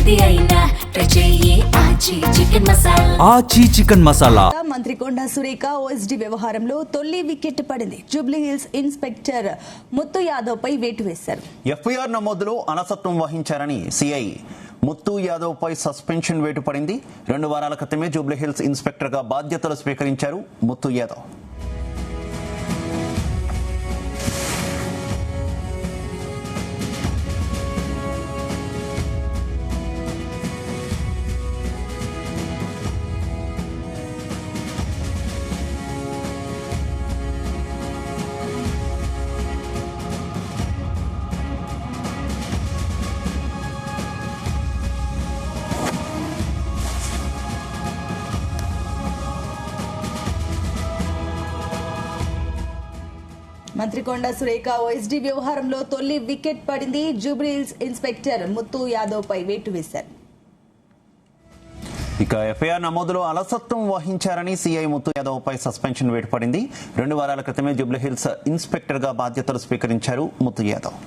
ఏది అయినా ట్రై చెయ్యి ఆచి చికెన్ మసాలా. ఆచి చికెన్ మసాలా. మంత్రి కొండా సురేఖ ఓఎస్డీ వ్యవహారంలో తొలి వికెట్ పడింది. జూబ్లీ హిల్స్ ఇన్స్పెక్టర్ ముత్తు యాదవ్ పై వేటు వేశారు. ఎఫ్ఐఆర్ నమోదులో అలసత్వం వహించారని సిఐ ముత్తు యాదవ్ పై సస్పెన్షన్ వేటు పడింది. 2 వారాల క్రితమే జూబ్లీ హిల్స్ ఇన్స్పెక్టర్ గా బాధ్యతలు స్వీకరించారు ముత్తు యాదవ్. మంత్రి కొండా సురేఖ ఓఎస్డీ వ్యవహారంలో తొలి వికెట్ పడింది. జూబ్లీ హిల్స్ ఇన్స్పెక్టర్ ముత్తు యాదవ్ పై వేటు వేశారు. ఇక ఎఫ్ఐఆర్ నమోదులో అలసత్వం వహించారని సిఐ ముత్తు యాదవ్ పై సస్పెన్షన్ వేటు పడింది. 2 వారాల క్రితమే జూబ్లీ హిల్స్ ఇన్స్పెక్టర్ గా బాధ్యతలు స్వీకరించారు ముత్తు యాదవ్.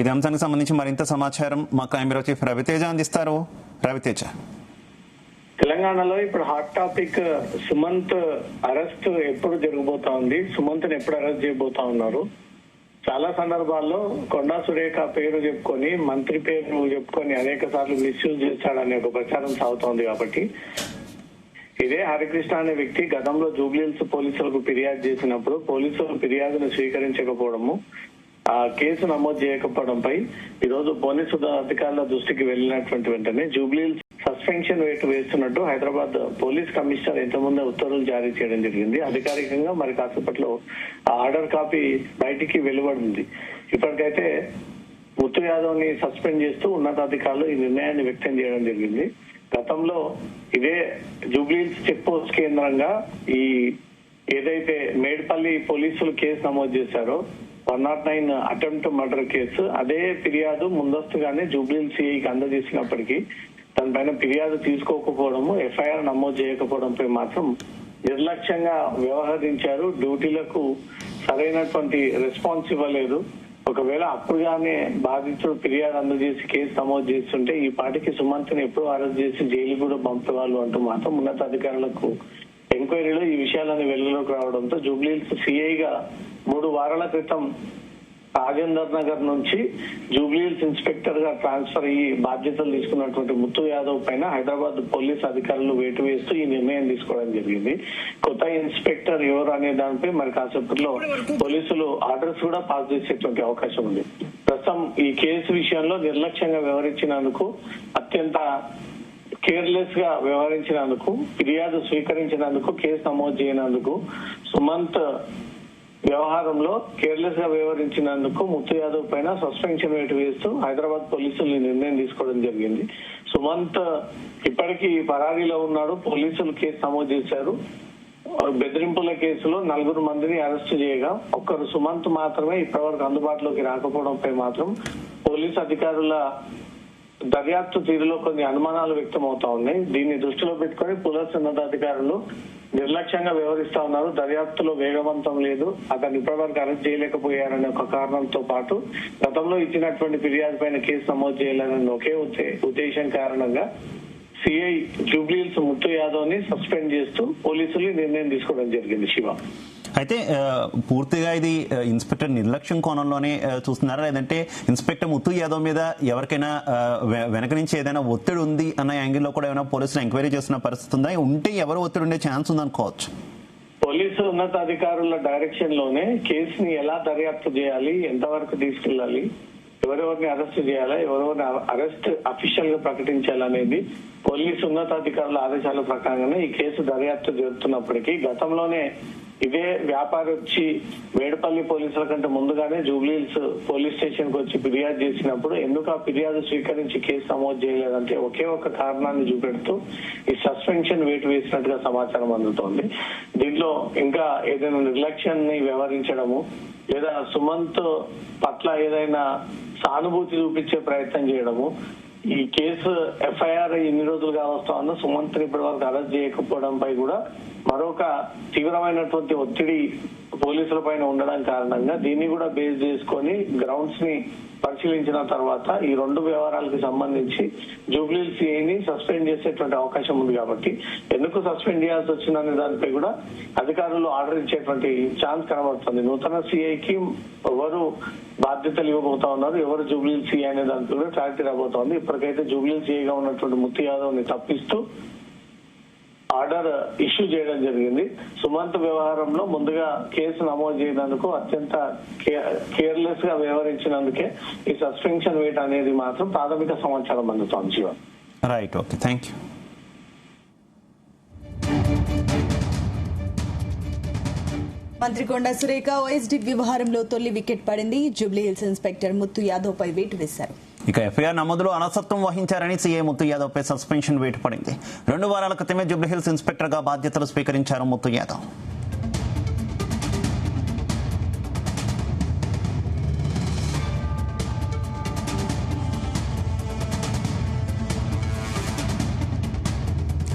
ఇదే అంశానికి సంబంధించి మరింత సమాచారం మా క్రైమ్ బ్యూరో చీఫ్ రవితేజ అందిస్తారు. రవితేజ, తెలంగాణలో ఇప్పుడు హాట్ టాపిక్ సుమంత్ అరెస్ట్ ఎప్పుడు జరగబోతా ఉంది, సుమంత్ ఎప్పుడు అరెస్ట్ చేయబోతా ఉన్నారు. చాలా సందర్భాల్లో కొండా సురేఖ పేరు చెప్పుకొని, మంత్రి పేరు చెప్పుకొని అనేక సార్లు మిస్యూజ్ చేస్తాడనే ఒక ప్రచారం సాగుతోంది. కాబట్టి ఇదే హరికృష్ణ అనే వ్యక్తి గతంలో జూబ్లీహిల్స్ పోలీసులకు ఫిర్యాదు చేసినప్పుడు పోలీసులు ఫిర్యాదును స్వీకరించకపోవడము, ఆ కేసు నమోదు చేయకపోవడంపై ఈ రోజు పోలీసు అధికారుల దృష్టికి వెళ్లినటువంటి వెంటనే జూబ్లీహిల్స్ సస్పెన్షన్ వేటు వేస్తున్నట్టు హైదరాబాద్ పోలీస్ కమిషనర్ ఇంతకుముందే ఉత్తర్వులు జారీ చేయడం జరిగింది. అధికారికంగా మరి కాసేపట్లో ఆ ఆర్డర్ కాపీ బయటికి వెలువడింది. ఇప్పటికైతే ముత్తు యాదవ్ ని సస్పెండ్ చేస్తూ ఉన్నతాధికారులు ఈ నిర్ణయాన్ని వ్యక్తం చేయడం జరిగింది. గతంలో ఇదే జూబ్లీహిల్స్ చెక్ పోస్ట్ కేంద్రంగా ఈ ఏదైతే మేడ్పల్లి పోలీసులు కేసు నమోదు చేశారో 109 అటెంప్ట్ మర్డర్ కేసు, అదే ఫిర్యాదు ముందస్తుగానే జూబ్లీహిల్స్ సిఐకి అందజేసినప్పటికీ దానిపైన ఫిర్యాదు తీసుకోకపోవడము, ఎఫ్ఐఆర్ నమోదు చేయకపోవడంపై మాత్రం నిర్లక్ష్యంగా వ్యవహరించారు. డ్యూటీలకు సరైనటువంటి రెస్పాన్స్ ఇవ్వలేదు. ఒకవేళ అప్పుడుగానే బాధితుడు ఫిర్యాదు అందజేసి కేసు నమోదు చేస్తుంటే ఈ పాటికి సుమంత్ని ఎప్పుడు అరెస్ట్ చేసి జైలు కూడా పంపేవాళ్ళు అంటూ మాత్రం ఉన్నతాధికారులకు ఎంక్వైరీలో ఈ విషయాలని వెలుగులోకి రావడంతో జూబ్లీహిల్స్ సిఐగా 3 వారాల క్రితం రాజేందర్ నగర్ నుంచి జూబ్లీహిల్స్ ఇన్స్పెక్టర్ గా ట్రాన్స్ఫర్ అయ్యి బాధ్యతలు తీసుకున్నటువంటి ముత్తు యాదవ్ పైన హైదరాబాద్ పోలీస్ అధికారులు వేటు వేస్తూ ఈ నిర్ణయం తీసుకోవడం జరిగింది. కొత్త ఇన్స్పెక్టర్ ఎవరు అనే దానిపై మరి కాసేపట్లో పోలీసులు ఆర్డర్స్ కూడా పాస్ చేసేటువంటి అవకాశం ఉంది. ప్రస్తుతం ఈ కేసు విషయంలో నిర్లక్ష్యంగా వ్యవహరించినందుకు, అత్యంత కేర్లెస్ గా వ్యవహరించినందుకు, ఫిర్యాదు స్వీకరించినందుకు, కేసు నమోదు చేయనందుకు, సుమంత్ వ్యవహారంలో కేర్లెస్ గా వ్యవహరించినందుకు ముత్తు యాదవ్ పైన సస్పెన్షన్ వేటు వేస్తూ హైదరాబాద్ పోలీసులు నిర్ణయం తీసుకోవడం జరిగింది. సుమంత్ ఇప్పటికీ పరారీలో ఉన్నాడు. పోలీసులు కేసు నమోదు చేశారు. బెదిరింపుల కేసులో 4 మందిని అరెస్ట్ చేయగా ఒక్కరు సుమంత్ మాత్రమే ఇప్పటివరకు అందుబాటులోకి రాకపోవడంపై మాత్రం పోలీసు అధికారుల దర్యాప్తు తీరులో కొన్ని అనుమానాలు వ్యక్తం అవుతా ఉన్నాయి. దీన్ని దృష్టిలో పెట్టుకుని పోలీసు ఉన్నతాధికారులు నిర్లక్ష్యంగా వ్యవహరిస్తా ఉన్నారు. దర్యాప్తులో వేగవంతం లేదు, అతను ఇప్పటివరకు అరెస్ట్ చేయలేకపోయారనే ఒక కారణంతో పాటు గతంలో ఇచ్చినటువంటి ఫిర్యాదు పైన కేసు నమోదు చేయాలనే ఒకే ఉద్దేశం కారణంగా సిఐ జూబ్లీహిల్స్ ముత్తు యాదవ్ ని సస్పెండ్ చేస్తూ పోలీసులు నిర్ణయం తీసుకోవడం జరిగింది. శివ, అయితే పూర్తిగా ఇది ఇన్స్పెక్టర్ నిర్లక్ష్యం కోణంలోనే చూస్తున్నారా, లేదంటే ఇన్స్పెక్టర్ ముత్తు యాదవ్ మీద ఎవరికైనా వెనక నుంచి ఏదైనా ఒత్తిడి ఉంది అన్న యాంగిల్లో కూడా ఏమైనా పోలీసులు ఎంక్వైరీ చేస్తున్న పరిస్థితి ఉందా? ఉంటే ఎవరు ఒత్తిడి ఉండే ఛాన్స్ ఉందనుకోవచ్చు? పోలీసు ఉన్నతాధికారుల డైరెక్షన్ లోనే కేసుని ఎలా దర్యాప్తు చేయాలి, ఎంతవరకు తీసుకెళ్లాలి, ఎవరెవరిని అరెస్ట్ చేయాలా, ఎవరెవరిని అరెస్ట్ అఫీషియల్ గా ప్రకటించాలనేది పోలీసు ఉన్నతాధికారుల ఆదేశాల ప్రకారంగానే ఈ కేసు దర్యాప్తు జరుగుతున్నప్పటికీ గతంలోనే ఇదే వ్యాపారి వచ్చి మేడపల్లి పోలీసుల కంటే ముందుగానే జూబ్లీహిల్స్ పోలీస్ స్టేషన్ కు వచ్చి ఫిర్యాదు చేసినప్పుడు ఎందుకు ఆ ఫిర్యాదు స్వీకరించి కేసు నమోదు చేయలేదంటే ఒకే ఒక కారణాన్ని చూపెడుతూ ఈ సస్పెన్షన్ వేటు వేసినట్టుగా సమాచారం అందుతోంది. దీంట్లో ఇంకా ఏదైనా నిర్లక్ష్యాన్ని వ్యవహరించడము లేదా సుమంత్ పట్ల ఏదైనా సానుభూతి చూపించే ప్రయత్నం చేయడము, ఈ కేసు ఎఫ్ఐఆర్ ఇన్ని రోజులుగా వస్తా ఉన్న సుమంత్ ఇప్పటి వరకు అరెస్ట్ చేయకపోవడంపై కూడా మరొక తీవ్రమైనటువంటి ఒత్తిడి పోలీసుల పైన ఉండడం కారణంగా దీన్ని కూడా బేస్ చేసుకొని గ్రౌండ్స్ ని పరిశీలించిన తర్వాత ఈ రెండు వ్యవహారాలకు సంబంధించి జూబ్లీహిల్స్ సిఐని సస్పెండ్ చేసేటువంటి అవకాశం ఉంది. కాబట్టి ఎందుకు సస్పెండ్ చేయాల్సి వచ్చిందనే దానిపై కూడా అధికారులు ఆర్డర్ ఇచ్చేటువంటి ఛాన్స్ కనబడుతుంది. నూతన సిఐకి ఎవరు బాధ్యతలు ఇవ్వబోతా ఉన్నారు, ఎవరు జూబ్లీహిల్స్ సిఐ అనే దానిపై కూడా క్లారిటీ రాబోతోంది. ఇప్పటికైతే జూబ్లీహిల్స్ సిఐగా ఉన్నటువంటి ముత్తు యాదవ్ ని తప్పిస్తూ ఆర్డర్ ఇష్యూ చేయడం జరిగింది. సుమంత్ వ్యవహారంలో ముందుగా కేసు నమోదు చేయనందుకు అత్యంత కేర్లెస్ గా వ్యవహరించినందుకే ఈ సస్పెన్షన్ వేట్ అనేది మాత్రం ప్రాథమిక సమాచారం అందుతోంది. Shiva right, okay, thank you. మంత్రి కొండా సురేఖ ఓఎస్డీ వ్యవహారంలో తొలి వికెట్ పడింది. జూబ్లీహిల్స్ ఇన్స్పెక్టర్ ముత్తు యాదవ్ పై వేటు వేశారు. ఇక ఎఫ్ఐఆర్ నమోదులో అనసత్వం వహించారని సీఐ ముత్తు యాదవ్ పై సస్పెన్షన్ వేటు పడింది. 2 వారాల క్రితమే జూబ్లీహిల్స్ ఇన్స్పెక్టర్ గా బాధ్యతలు స్వీకరించారు ముత్తు యాదవ్.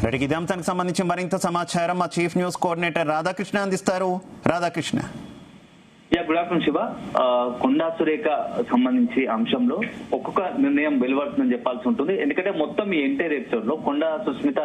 రెడ్డికి ఇదే అంశానికి సంబంధించి మరింత సమాచారం మా చీఫ్ న్యూస్ కోఆర్డినేటర్ రాధాకృష్ణ అందిస్తారు. రాధాకృష్ణ. Good afternoon Shiva. కొండా సురేఖ సంబంధించి అంశంలో ఒక్కొక్క నిర్ణయం వెలువడుతుందని చెప్పాల్సి ఉంటుంది. ఎందుకంటే మొత్తం ఈ ఎంటైర్ ఎపిసోడ్ లో కొండా సుస్మిత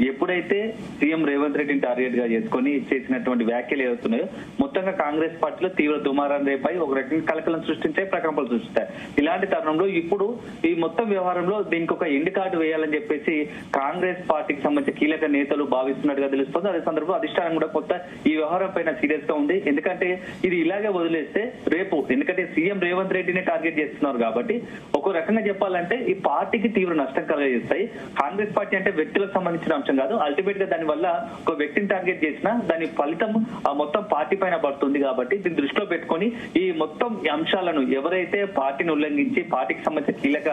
ఎప్పుడైతే సీఎం రేవంత్ రెడ్డిని టార్గెట్ గా చేసుకుని చేసినటువంటి వ్యాఖ్యలు ఏవవుతున్నాయో మొత్తంగా కాంగ్రెస్ పార్టీలో తీవ్ర దుమారం రేపై ఒక రకంగా కలకలం సృష్టించాయి, ప్రకంపనలు సృష్టిస్తాయి. ఇలాంటి తరుణంలో ఇప్పుడు ఈ మొత్తం వ్యవహారంలో దీనికి ఒక ఎండ్ కార్డు వేయాలని చెప్పేసి కాంగ్రెస్ పార్టీకి సంబంధించిన కీలక నేతలు భావిస్తున్నట్టుగా తెలుస్తుంది. అదే సందర్భంలో అధిష్టానం కూడా కొత్త ఈ వ్యవహారం పైన సీరియస్ గా ఉంది. ఎందుకంటే ఇది ఇలాగే వదిలేస్తే రేపు, ఎందుకంటే సీఎం రేవంత్ రెడ్డిని టార్గెట్ చేస్తున్నారు కాబట్టి ఒక రకంగా చెప్పాలంటే ఈ పార్టీకి తీవ్ర నష్టం కలగజేస్తాయి. కాంగ్రెస్ పార్టీ అంటే వ్యక్తులకు సంబంధించిన అంశం కాదు. అల్టిమేట్ గా దాని వల్ల ఒక వ్యక్తిని టార్గెట్ చేసినా దాని ఫలితం మొత్తం పార్టీ పైన పడుతుంది. కాబట్టి దీన్ని దృష్టిలో పెట్టుకొని ఈ మొత్తం అంశాలను ఎవరైతే పార్టీని ఉల్లంఘించి పార్టీకి సంబంధించిన కీలక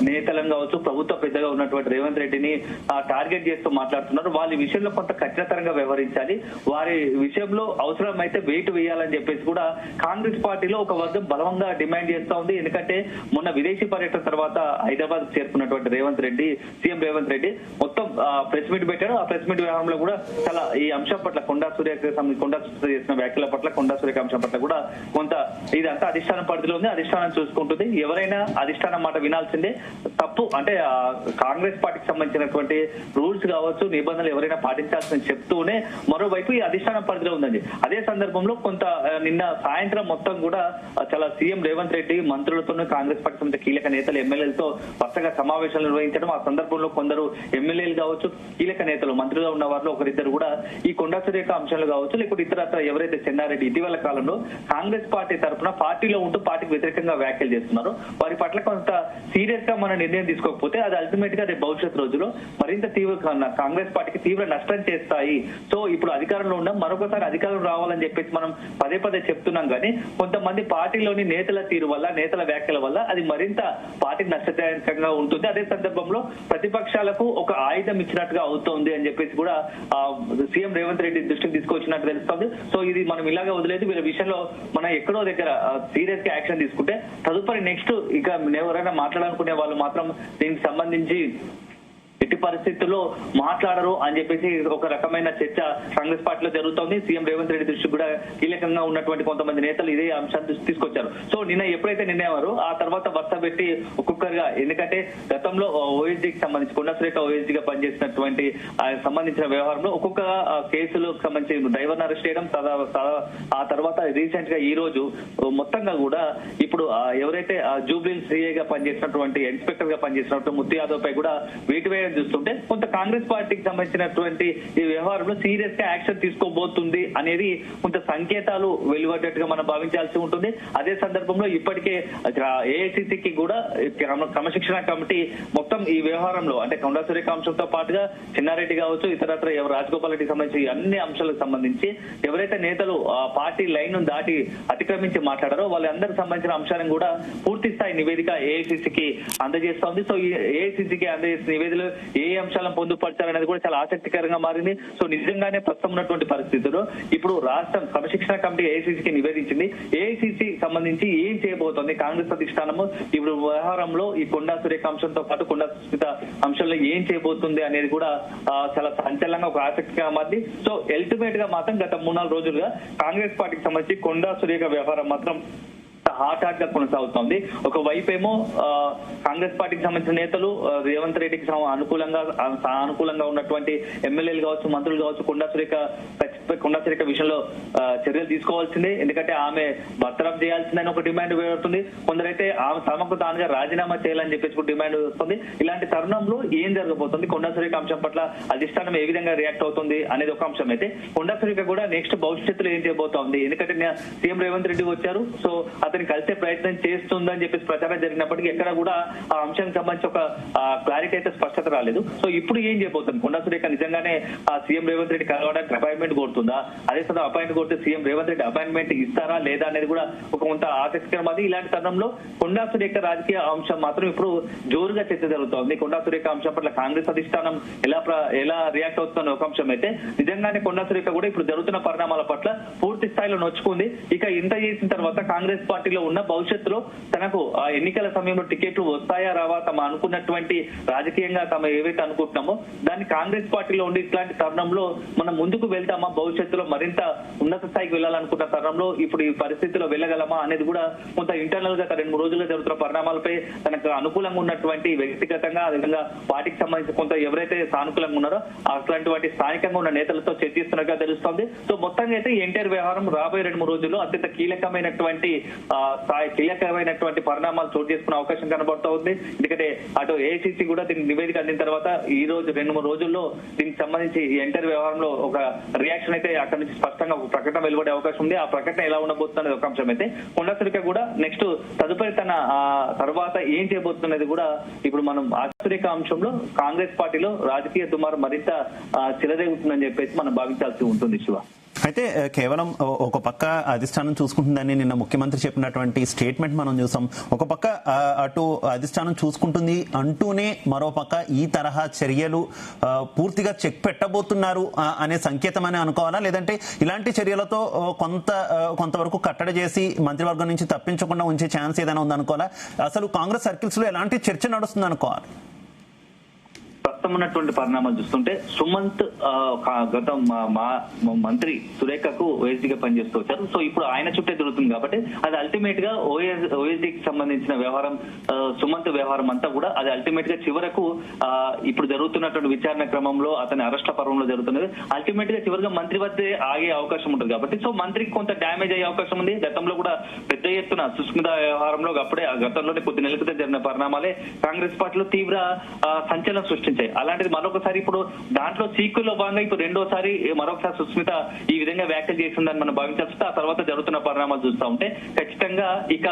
నేతలను కావచ్చు, ప్రభుత్వ పెద్దగా ఉన్నటువంటి రేవంత్ రెడ్డిని టార్గెట్ చేస్తూ మాట్లాడుతున్నారు. వాళ్ళ విషయంలో కొంత కఠినతరంగా వ్యవహరించాలి. వారి విషయంలో అవసరమైతే వెయిట్ వేయాలని చెప్పేసి కూడా కాంగ్రెస్ పార్టీలో ఒక వర్గం బలంగా డిమాండ్ చేస్తా ఉంది. ఎందుకంటే మొన్న విదేశీ పర్యటన తర్వాత హైదరాబాద్ చేరుకున్నటువంటి రేవంత్ రెడ్డి, సీఎం రేవంత్ రెడ్డి మొత్తం ప్రెస్ మీట్ పెట్టారు. ఆ ప్రెస్ మీట్ వ్యవహారంలో కూడా చాలా ఈ అంశం పట్ల కొండా సురేఖ చేసిన వ్యాఖ్యల పట్ల, కొండా సురేఖ అంశం పట్ల కూడా కొంత ఇదంతా అధిష్టానం పరిధిలో ఉంది. అధిష్టానం చూసుకుంటుంది. ఎవరైనా అధిష్టానం మాట వినాల్సిందే. తప్పు అంటే కాంగ్రెస్ పార్టీకి సంబంధించినటువంటి రూల్స్ కావచ్చు, నిబంధనలు ఎవరైనా పాటించాల్సిందని చెప్తూనే మరోవైపు ఈ అధిష్టానం పరిధిలో ఉందండి. అదే సందర్భంలో కొంత నిన్న సాయంత్రం మొత్తం కూడా చాలా సీఎం రేవంత్ రెడ్డి మంత్రులతో, కాంగ్రెస్ పార్టీ సంబంధించిన కీలక నేతలు, ఎమ్మెల్యేలతో వరుసగా సమావేశాలు నిర్వహించడం. ఆ సందర్భంలో కొందరు ఎమ్మెల్యేలు కావచ్చు, కీలక నేతలు, మంత్రులుగా ఉన్న వారిలో ఒకరిద్దరు కూడా ఈ కొండా సురేఖ అంశాలు కావచ్చు, లేకపోతే ఇతర ఎవరైతే చెన్నారెడ్డి ఇటీవల కాలంలో కాంగ్రెస్ పార్టీ తరఫున పార్టీలో ఉంటూ పార్టీకి వ్యతిరేకంగా వ్యాఖ్యలు చేస్తున్నారు. వారి పట్ల కొంత సీరియస్ గా మన నిర్ణయం తీసుకోకపోతే అది అల్టిమేట్ గా రేపు భవిష్యత్ రోజుల్లో మరింత తీవ్ర కాంగ్రెస్ పార్టీకి తీవ్ర నష్టం చేస్తాయి. సో ఇప్పుడు అధికారంలో ఉన్నాం, మరొకసారి అధికారం రావాలని చెప్పేసి మనం పదే పదే చెప్తున్నాం. కానీ కొంతమంది పార్టీలోని నేతల తీరు వల్ల, నేతల వ్యాఖ్యల వల్ల అది మరింత పార్టీకి నష్టదాయకంగా ఉంటుంది. అదే సందర్భంలో ప్రతిపక్షాలకు ఒక ఆయుధం ఇచ్చినట్టుగా అవుతోంది అని చెప్పేసి కూడా సీఎం రేవంత్ రెడ్డి దృష్టికి తీసుకొచ్చినట్టు తెలుస్తోంది. సో ఇది మనం ఇలాగే వదిలేదు. వీళ్ళ విషయంలో మనం ఎక్కడో దగ్గర సీరియస్ గా యాక్షన్ తీసుకుంటే తదుపరి నెక్స్ట్ ఇక ఎవరైనా మాట్లాడాలనుకునే వాళ్ళు మాత్రం దీనికి సంబంధించి ఎట్టి పరిస్థితుల్లో మాట్లాడరు అని చెప్పేసి ఒక రకమైన చర్చ కాంగ్రెస్ పార్టీలో జరుగుతోంది. సీఎం రేవంత్ రెడ్డి దృష్టి కూడా కీలకంగా ఉన్నటువంటి కొంతమంది నేతలు ఇదే అంశాన్ని తీసుకొచ్చారు. సో నిన్న ఎప్పుడైతే నిర్ణయవారు ఆ తర్వాత వరుస పెట్టి ఒక్కొక్కరుగా, ఎందుకంటే గతంలో ఓఎస్డీకి సంబంధించి కొండా సురేఖ ఓఎస్డీగా పనిచేసినటువంటి సంబంధించిన వ్యవహారంలో ఒక్కొక్క కేసులకు సంబంధించి డ్రైవర్ను అరెస్ట్ చేయడం, ఆ తర్వాత రీసెంట్ గా ఈ రోజు మొత్తంగా కూడా ఇప్పుడు ఎవరైతే జూబ్లీహిల్స్ సిఐగా పనిచేసినటువంటి, ఇన్స్పెక్టర్ గా పనిచేసినటువంటి ముత్తు యాదవ్ పై కూడా వేటు వేయడం చూస్తుంటే కొంత కాంగ్రెస్ పార్టీకి సంబంధించినటువంటి ఈ వ్యవహారంలో సీరియస్ గా యాక్షన్ తీసుకోబోతుంది అనేది కొంత సంకేతాలు వెలువడ్డట్టుగా మనం భావించాల్సి ఉంటుంది. అదే సందర్భంలో ఇప్పటికే ఏఐసిసికి కూడా క్రమశిక్షణ కమిటీ మొత్తం ఈ వ్యవహారంలో అంటే కొండా సురేఖ అంశంతో పాటుగా చిన్నారెడ్డి కావచ్చు, ఇతరత్ర రాజగోపాల్ రెడ్డికి సంబంధించి అన్ని అంశాలకు సంబంధించి ఎవరైతే నేతలు పార్టీ లైన్ దాటి అతిక్రమించి మాట్లాడారో వాళ్ళందరికి సంబంధించిన అంశాలను కూడా పూర్తి స్థాయి నివేదిక ఏఐసిసికి అందజేస్తోంది. సో ఈ ఏఐసిసికి అందజేసిన నివేదికలు ఏ అంశాలను పొందుపరచాలనేది కూడా చాలా ఆసక్తికరంగా మారింది. సో నిజంగానే ప్రస్తుతం ఉన్నటువంటి పరిస్థితుల్లో ఇప్పుడు రాష్ట్రం క్రమశిక్షణ కమిటీ ఏఐసిసికి నివేదించింది. ఏఐసిసి సంబంధించి ఏం చేయబోతోంది కాంగ్రెస్ అధిష్టానము ఇప్పుడు వ్యవహారంలో ఈ కొండా సురేఖ అంశంతో పాటు కొండా సుస్మిత అంశంలో ఏం చేయబోతుంది అనేది కూడా చాలా సంచలనంగా ఒక ఆసక్తిగా మారింది. సో అల్టిమేట్ గా మాత్రం గత 3-4 రోజులుగా కాంగ్రెస్ పార్టీకి సంబంధించి కొండా సురేఖ వ్యవహారం మాత్రం హాట్ గా కొనసాగుతోంది. ఒకవైపు ఏమో కాంగ్రెస్ పార్టీకి సంబంధించిన నేతలు రేవంత్ రెడ్డికి సానుకూలంగా ఉన్నటువంటి ఎమ్మెల్యేలు కావచ్చు, మంత్రులు కావచ్చు కొండా సురేఖ విషయంలో చర్యలు తీసుకోవాల్సిందే, ఎందుకంటే ఆమె బర్తరఫ్ చేయాల్సిందని ఒక డిమాండ్ వేడుతుంది. కొందరైతే ఆమె తమకు తానుగా రాజీనామా చేయాలని చెప్పేసి డిమాండ్ వస్తుంది. ఇలాంటి తరుణంలో ఏం జరగబోతుంది, కొండా సురేఖ అంశం పట్ల అధిష్టానం ఏ విధంగా రియాక్ట్ అవుతుంది అనేది ఒక అంశం అయితే, కొండా సురేఖ కూడా నెక్స్ట్ భవిష్యత్తులో ఏం చేయబోతోంది, ఎందుకంటే సీఎం రేవంత్ రెడ్డి వచ్చారు, సో అతని కలిసే ప్రయత్నం చేస్తుందని చెప్పేసి ప్రచారం జరిగినప్పటికీ ఎక్కడ కూడా ఆ అంశానికి సంబంధించి ఒక క్లారిటీ అయితే స్పష్టత రాలేదు. సో ఇప్పుడు ఏం చేయబోతుంది, కొండా సురేఖ నిజంగానే సీఎం రేవంత్ రెడ్డి కలవడానికి అపాయింట్మెంట్ కోరుతుందా, అదే సమయంలో అపాయింట్ కోరితే సీఎం రేవంత్ రెడ్డి అపాయింట్మెంట్ ఇస్తారా లేదా అనేది కూడా ఒక కొంత ఆసక్తికరమైనది. ఇలాంటి తరుణంలో కొండా సురేఖ రాజకీయ అంశం మాత్రం ఇప్పుడు జోరుగా చర్చ జరుగుతోంది. కొండా సురేఖ అంశం పట్ల కాంగ్రెస్ అధిష్టానం ఎలా రియాక్ట్ అవుతుందన్న ఒక అంశం అయితే, నిజంగానే కొండా సురేఖ కూడా ఇప్పుడు జరుగుతున్న పరిణామాల పట్ల పూర్తి స్థాయిలో నొచ్చుకుంది. ఇక ఇంత చేసిన తర్వాత కాంగ్రెస్ పార్టీలో ఉన్న భవిష్యత్తులో తనకు ఆ ఎన్నికల సమయంలో టికెట్లు వస్తాయా రావా, తమ అనుకున్నటువంటి రాజకీయంగా తమ ఏవైతే అనుకుంటున్నామో దాన్ని కాంగ్రెస్ పార్టీలో ఉండి ఇట్లాంటి తరుణంలో మనం ముందుకు వెళ్తామా, భవిష్యత్తులో మరింత ఉన్నత స్థాయికి వెళ్ళాలనుకున్న తరుణంలో ఇప్పుడు ఈ పరిస్థితిలో వెళ్ళగలమా అనేది కూడా కొంత ఇంటర్నల్ గా 2-3 రోజులుగా జరుగుతున్న పరిణామాలపై తనకు అనుకూలంగా ఉన్నటువంటి వ్యక్తిగతంగా అదేవిధంగా పార్టీకి సంబంధించి కొంత ఎవరైతే సానుకూలంగా ఉన్నారో అట్లాంటి వాటి స్థానికంగా ఉన్న నేతలతో చర్చిస్తున్నట్టుగా తెలుస్తోంది. సో మొత్తంగా అయితే ఎన్టీఆర్ వ్యవహారం రాబోయే 2-3 రోజుల్లో అత్యంత కీలకమైనటువంటి పరిణామాలు చోటు చేసుకునే అవకాశం కనబడుతూ ఉంది. ఎందుకంటే అటు ఏఐసిసి కూడా దీనికి నివేదిక అందిన తర్వాత ఈ రోజు 2-3 రోజుల్లో దీనికి సంబంధించి ఎన్టీఆర్ వ్యవహారంలో ఒక రియాక్షన్ అయితే అక్కడి నుంచి స్పష్టంగా ఒక ప్రకటన వెలువడే అవకాశం ఉంది. ఆ ప్రకటన ఎలా ఉండబోతున్నది ఒక అంశం అయితే, కొండా సురేఖ కూడా నెక్స్ట్ తదుపరి తన తర్వాత ఏం చేయబోతున్నది కూడా ఇప్పుడు మనం సురేఖ అంశంలో కాంగ్రెస్ పార్టీలో రాజకీయ దుమారు మరింత చెలరేగుతుందని చెప్పేసి మనం భావించాల్సి ఉంటుంది. శివ, అయితే కేవలం ఒక పక్క అధిష్టానం చూసుకుంటుందని నిన్న ముఖ్యమంత్రి చెప్పినటువంటి స్టేట్మెంట్ మనం చూసాం. ఒక పక్క అటు అధిష్టానం చూసుకుంటుంది అంటూనే మరో పక్క ఈ తరహా చర్యలు పూర్తిగా చెక్ పెట్టబోతున్నారు అనే సంకేతం అని అనుకోవాలా, లేదంటే ఇలాంటి చర్యలతో కొంతవరకు కట్టడి చేసి మంత్రివర్గం నుంచి తప్పించకుండా ఉంచే ఛాన్స్ ఏదైనా ఉందనుకోవాలా? అసలు కాంగ్రెస్ సర్కిల్స్ లో ఎలాంటి చర్చ నడుస్తుంది అనుకోవాలి? ప్రస్తుతం ఉన్నటువంటి పరిణామాలు చూస్తుంటే సుమంత్ గత మంత్రి సురేఖకు ఓఎస్డీగా పనిచేస్తూ వచ్చారు. సో ఇప్పుడు ఆయన చుట్టే తిరుగుతుంది కాబట్టి అది అల్టిమేట్ గా ఓఎస్డీకి సంబంధించిన వ్యవహారం, సుమంత్ వ్యవహారం అంతా కూడా అది అల్టిమేట్ గా చివరకు ఇప్పుడు జరుగుతున్నటువంటి విచారణ క్రమంలో అతని అరెస్ట్ల పర్వంలో జరుగుతున్నది. అల్టిమేట్ గా చివరిగా మంత్రి వద్దే ఆగే అవకాశం ఉంటుంది కాబట్టి సో మంత్రికి కొంత డ్యామేజ్ అయ్యే అవకాశం ఉంది. గతంలో కూడా పెద్ద ఎత్తున సుస్మిత వ్యవహారంలో అప్పుడే గతంలోనే కొద్ది నెలల క్రితం జరిగిన పరిణామాలే కాంగ్రెస్ పార్టీలో తీవ్ర సంచలనం సృష్టించాయి. అలాంటిది మరొకసారి ఇప్పుడు దాంట్లో సీక్వెల్లో భాగంగా ఇప్పుడు రెండోసారి మరొకసారి సుస్మిత ఈ విధంగా వ్యాఖ్యలు చేసిందని మనం భావించాల్సి ఆ తర్వాత జరుగుతున్న పరిణామాలు చూస్తూ ఉంటే ఖచ్చితంగా ఇక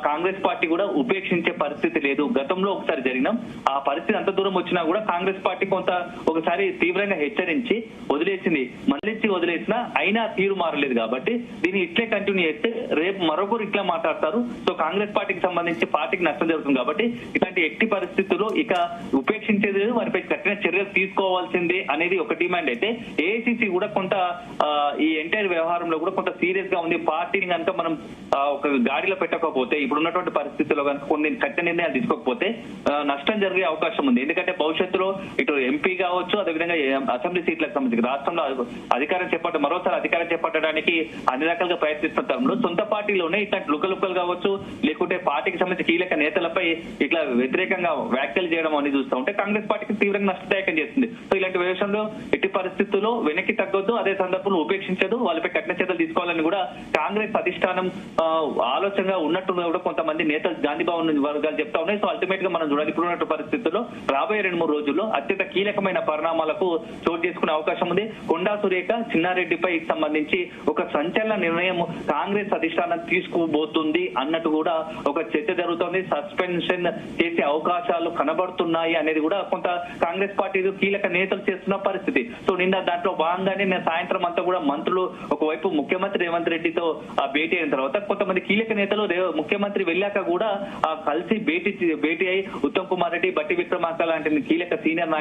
కాంగ్రెస్ పార్టీ కూడా ఉపేక్షించే పరిస్థితి లేదు. గతంలో ఒకసారి జరిగినాం, ఆ పరిస్థితి అంత దూరం వచ్చినా కూడా కాంగ్రెస్ పార్టీ కొంత ఒకసారి తీవ్రంగా హెచ్చరించి వదిలేసింది, మళ్ళీ వదిలేసినా అయినా తీరు మారలేదు. కాబట్టి దీన్ని ఇట్లే కంటిన్యూ చేస్తే రేపు మరొకరు ఇట్లా మాట్లాడతారు. సో కాంగ్రెస్ పార్టీకి సంబంధించి పార్టీకి నష్టం జరుగుతుంది కాబట్టి ఇలాంటి ఎట్టి పరిస్థితుల్లో ఇక ఉపేక్షించేది వారిపై కఠిన చర్యలు తీసుకోవాల్సిందే అనేది ఒక డిమాండ్ అయితే, ఏఐసిసి కూడా కొంత ఈ ఎంటైర్ వ్యవహారంలో కూడా కొంత సీరియస్ గా ఉంది. పార్టీని కనుక మనం ఒక గాడిలో పెట్టకపోతే ఇప్పుడున్నటువంటి పరిస్థితుల్లో కనుక కొన్ని కఠిన నిర్ణయాలు తీసుకోకపోతే నష్టం జరిగే అవకాశం ఉంది. ఎందుకంటే భవిష్యత్తులో ఇటు ఎంపీ కావచ్చు, అదేవిధంగా అసెంబ్లీ సీట్లకు సంబంధించి రాష్ట్రంలో మరోసారి అధికారం చేపట్టడానికి అన్ని రకాలుగా ప్రయత్నిస్తున్న తరంలో సొంత పార్టీలోనే ఇట్లాంటి లుకలుకలు కావచ్చు, లేకుంటే పార్టీకి సంబంధించిన కీలక నేతలపై ఇట్లా వ్యతిరేకంగా వ్యాఖ్యలు చేయడం అనేది చూస్తూ ఉంటే కాంగ్రెస్ పార్టీకి తీవ్రంగా నష్టదాయకం చేస్తుంది. సో ఇలాంటి విషయంలో ఎట్టి పరిస్థితుల్లో వెనక్కి తగ్గొద్దు, అదే సందర్భంలో ఉపేక్షించదు, వాళ్ళపై కఠిన చర్యలు తీసుకోవాలని కూడా కాంగ్రెస్ అధిష్టానం ఆలోచనగా ఉన్నట్టు కూడా కొంతమంది నేతలు గాంధీ భవన్ వర్గాలు చెప్తా ఉన్నాయి. సో అల్టిమేట్ గా మనం చూడాలి ఇప్పుడున్న పరిస్థితుల్లో రాబోయే 2-3 రోజుల్లో అత్యంత కీలకమైన పరిణామాలకు చోటు చేసుకునే అవకాశం ఉంది. కొండా సురేఖ చిన్నారెడ్డిపై సంబంధించి ఒక సంచలన నిర్ణయం కాంగ్రెస్ అధిష్టానం తీసుకుపోతుంది అన్నట్టు కూడా ఒక చర్చ జరుగుతోంది. సస్పెన్షన్ చేసే అవకాశాలు కనబడుతున్నాయి అనేది కూడా కొంత కాంగ్రెస్ పార్టీ కీలక నేతలు చేస్తున్న పరిస్థితి. సో నిన్న దాంట్లో భాగంగానే నేను సాయంత్రం అంతా కూడా మంత్రులు ఒకవైపు ముఖ్యమంత్రి రేవంత్ రెడ్డితో భేటీ అయిన తర్వాత కొంతమంది కీలక నేతలు ముఖ్యమంత్రి వెళ్ళాక కూడా కలిసి భేటీ అయి ఉత్తమ్ కుమార్ రెడ్డి, బట్టి విక్రమార్క లాంటి కీలక సీనియర్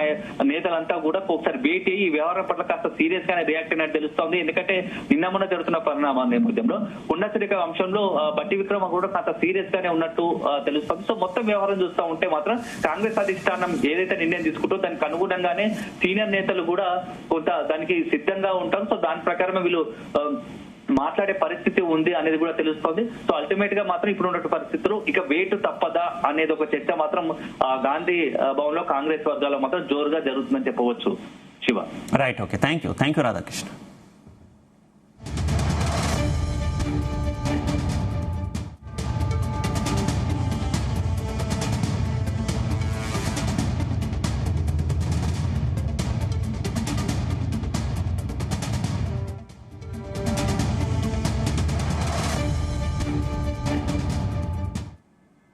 నేతలంతా కూడా ఒకసారి భేటీ అయ్యి ఈ వ్యవహారం పట్ల కాస్త సీరియస్ గానే రియాక్ట్ అయినట్టు తెలుస్తోంది. ఎందుకంటే నిన్న మొన్న జరుగుతున్న పరిణామాల నేపథ్యంలో కొండా సురేఖ అంశంలో బట్టి విక్రమ కూడా కాస్త సీరియస్ గానే ఉన్నట్టు తెలుస్తోంది. సో మొత్తం వ్యవహారం చూస్తూ ఉంటే మాత్రం కాంగ్రెస్ అధిష్టానం ఏదైతే నిర్ణయం తీసుకుంటో దానికి అనుగుణంగానే సీనియర్ నేతలు కూడా కొంత దానికి సిద్ధంగా ఉంటారు. సో దాని ప్రకారమే వీళ్ళు మాట్లాడే పరిస్థితి ఉంది అనేది కూడా తెలుస్తోంది. సో అల్టిమేట్ గా మాత్రం ఇప్పుడు ఉన్నటువంటి పరిస్థితులు ఇక వేటు తప్పదా అనేది ఒక చర్చ మాత్రం గాంధీ భవన్ లో కాంగ్రెస్ వర్గాల్లో మాత్రం జోరుగా జరుగుతుందని చెప్పవచ్చు. Shiva. Right, okay, thank you Radhakrishna.